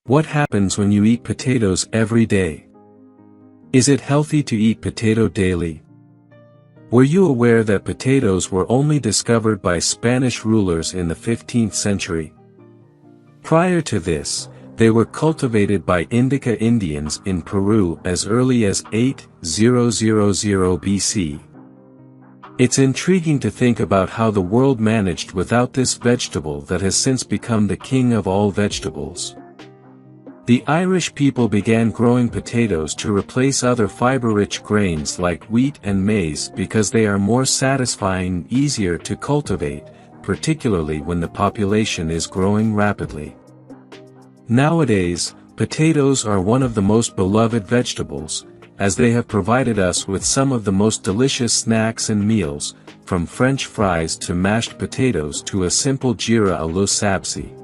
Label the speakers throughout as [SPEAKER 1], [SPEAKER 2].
[SPEAKER 1] What happens when you eat potatoes every day? Is it healthy to eat potato daily? Were you aware that potatoes were only discovered by Spanish rulers in the 15th century? Prior to this, they were cultivated by Indica Indians in Peru as early as 8000 BC. It's intriguing to think about how the world managed without this vegetable that has since become the king of all vegetables. The Irish people began growing potatoes to replace other fiber-rich grains like wheat and maize because they are more satisfying and easier to cultivate, particularly when the population is growing rapidly. Nowadays, potatoes are one of the most beloved vegetables, as they have provided us with some of the most delicious snacks and meals, from French fries to mashed potatoes to a simple jeera à la sabzi.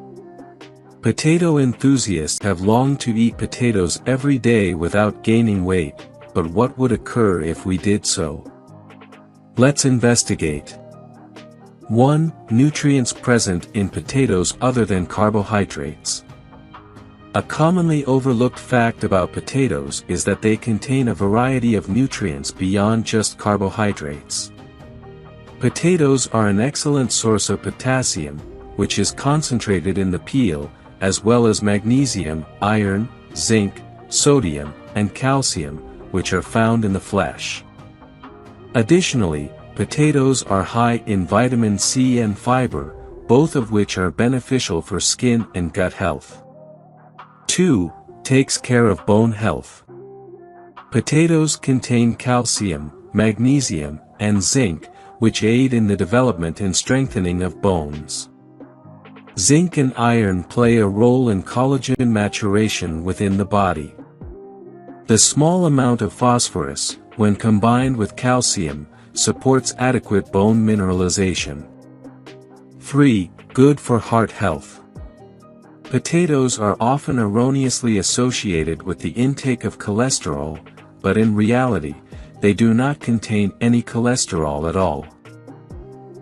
[SPEAKER 1] Potato enthusiasts have longed to eat potatoes every day without gaining weight, but what would occur if we did so? Let's investigate. 1. Nutrients present in potatoes other than carbohydrates. A commonly overlooked fact about potatoes is that they contain a variety of nutrients beyond just carbohydrates. Potatoes are an excellent source of potassium, which is concentrated in the peel, as well as magnesium, iron, zinc, sodium, and calcium, which are found in the flesh. Additionally, potatoes are high in vitamin C and fiber, both of which are beneficial for skin and gut health. 2. Takes care of bone health. Potatoes contain calcium, magnesium, and zinc, which aid in the development and strengthening of bones. Zinc and iron play a role in collagen maturation within the body. The small amount of phosphorus, when combined with calcium, supports adequate bone mineralization. 3. Good for heart health. Potatoes are often erroneously associated with the intake of cholesterol, but in reality, they do not contain any cholesterol at all.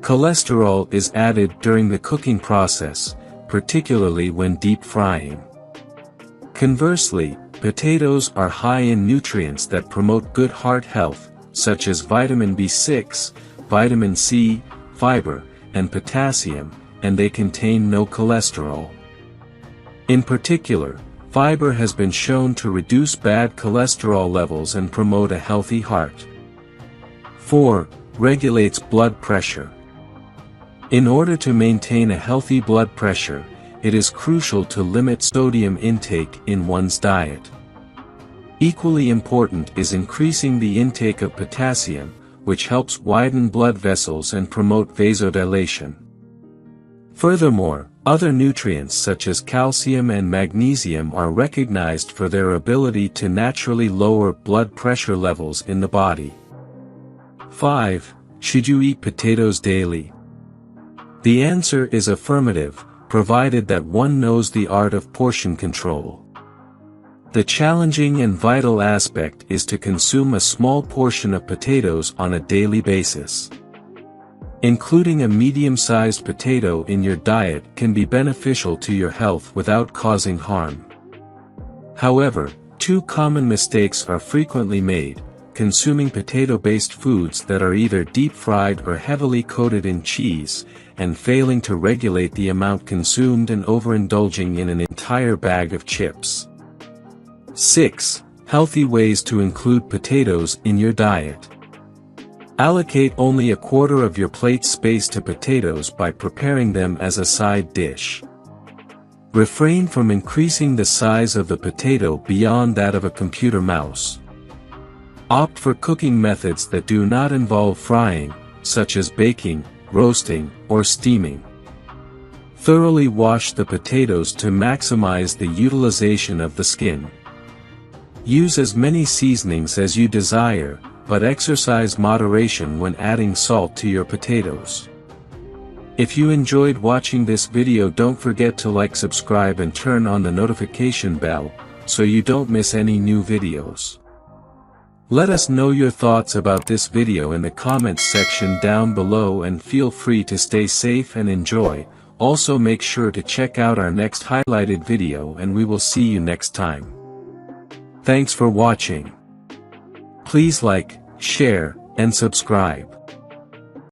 [SPEAKER 1] Cholesterol is added during the cooking process, particularly when deep frying. Conversely, potatoes are high in nutrients that promote good heart health, such as vitamin B6, vitamin C, fiber, and potassium, and they contain no cholesterol. In particular, fiber has been shown to reduce bad cholesterol levels and promote a healthy heart. 4. Regulates blood pressure. In order to maintain a healthy blood pressure, it is crucial to limit sodium intake in one's diet. Equally important is increasing the intake of potassium, which helps widen blood vessels and promote vasodilation. Furthermore, other nutrients such as calcium and magnesium are recognized for their ability to naturally lower blood pressure levels in the body. 5. Should you eat potatoes daily? The answer is affirmative, provided that one knows the art of portion control. The challenging and vital aspect is to consume a small portion of potatoes on a daily basis. Including a medium-sized potato in your diet can be beneficial to your health without causing harm. However, two common mistakes are frequently made: consuming potato-based foods that are either deep-fried or heavily coated in cheese, and failing to regulate the amount consumed and overindulging in an entire bag of chips. 6. Healthy ways to include potatoes in your diet. Allocate only a quarter of your plate space to potatoes by preparing them as a side dish. Refrain from increasing the size of the potato beyond that of a computer mouse. Opt for cooking methods that do not involve frying, such as baking, roasting, or steaming. Thoroughly wash the potatoes to maximize the utilization of the skin. Use as many seasonings as you desire, but exercise moderation when adding salt to your potatoes. If you enjoyed watching this video, don't forget to like, subscribe, and turn on the notification bell, so you don't miss any new videos. Let us know your thoughts about this video in the comments section down below, and feel free to stay safe and enjoy Also make sure to check out our next highlighted video and we will see you next time. Thanks for watching. Please like, share, and subscribe.